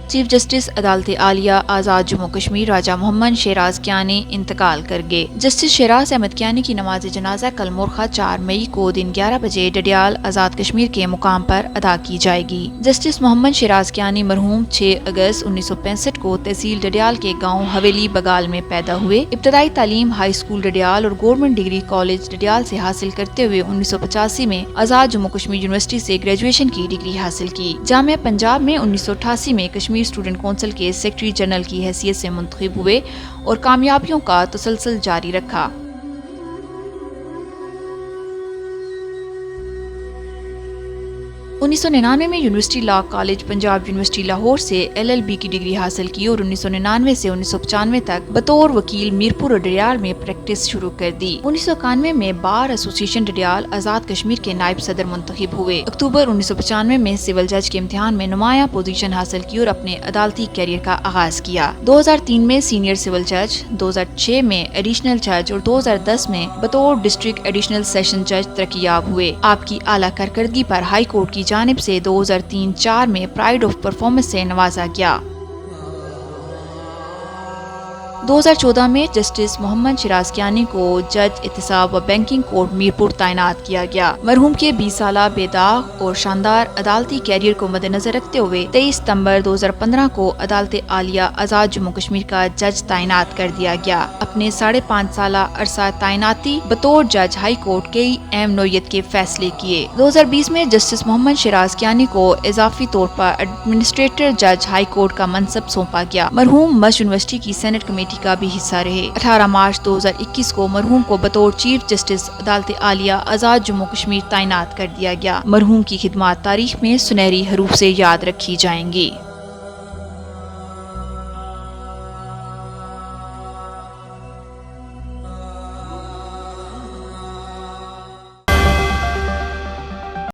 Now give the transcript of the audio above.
Chief justice عدالت عالیہ آزاد جموں کشمیر راجہ محمد شہراز کیانی انتقال کر گئے۔ جسٹس شہراز احمد کیانی کی نماز جنازہ کل مرخہ 4 مئی کو دن 11 بجے ڈڈیال آزاد کشمیر کے مقام پر ادا کی جائے گی۔ جسٹس محمد شہراز کیانی مرحوم 6 اگست 1965 کو تحصیل ڈڈیال کے گاؤں حویلی بگال میں پیدا ہوئے۔ ابتدائی تعلیم ہائی اسکول ڈڈیال اور گورنمنٹ ڈگری کالج ڈڈیال سے حاصل کرتے ہوئے 1985 میں آزاد جموں کشمیر یونیورسٹی سے گریجویشن کی ڈگری حاصل کی۔ جامعہ پنجاب میں 1988 میں کشمیر اسٹوڈنٹ کونسل کے سیکرٹری جنرل کی حیثیت سے منتخب ہوئے اور کامیابیوں کا تسلسل جاری رکھا۔ 1999 میں university law college Punjab university Lahore سے LLB کی ڈگری حاصل کی اور 1999 سے 1995 تک بطور وکیل میرپور اور ڈڈیال میں پریکٹس شروع کر دی۔ 1991 میں بار ایسوسی ایشن ڈڈیال آزاد کشمیر کے نائب صدر منتخب ہوئے۔ اکتوبر 1995 میں سول جج کے امتحان میں نمایاں پوزیشن حاصل کی اور اپنے عدالتی کیریئر کا آغاز کیا۔ 2003 میں سینئر سول جج، 2006 میں ایڈیشنل جج اور 2010 میں بطور ڈسٹرکٹ ایڈیشنل سیشن جج ترقی یاب ہوئے۔ آپ کی اعلیٰ کارکردگی پر ہائی کورٹ کی جانب سے 2003-04 میں پرائڈ آف پرفارمنس سے نوازا گیا۔ 2014 میں جسٹس محمد شہراز کیانی کو جج احتساب و بینکنگ کورٹ میرپور تعینات کیا گیا۔ مرحوم کے 20 سالہ بے داغ اور شاندار عدالتی کیریئر کو مد نظر رکھتے ہوئے 23 ستمبر 2015 کو عدالت عالیہ آزاد جموں کشمیر کا جج تعینات کر دیا گیا۔ اپنے 5.5 سالہ عرصہ تعیناتی بطور جج ہائی کورٹ کئی اہم نوعیت کے فیصلے کیے۔ 2020 میں جسٹس محمد شہراز کیانی کو اضافی طور پر ایڈمنسٹریٹر جج ہائی کورٹ کا منصب سونپا گیا۔ مرحوم مشق یونیورسٹی کی سینٹ کمیٹی کا بھی حصہ رہے۔ 18 مارچ 2021 کو مرحوم کو بطور چیف جسٹس عدالت عالیہ آزاد جموں کشمیر تعینات کر دیا گیا۔ مرحوم کی خدمات تاریخ میں سنہری حروف سے یاد رکھی جائیں گی۔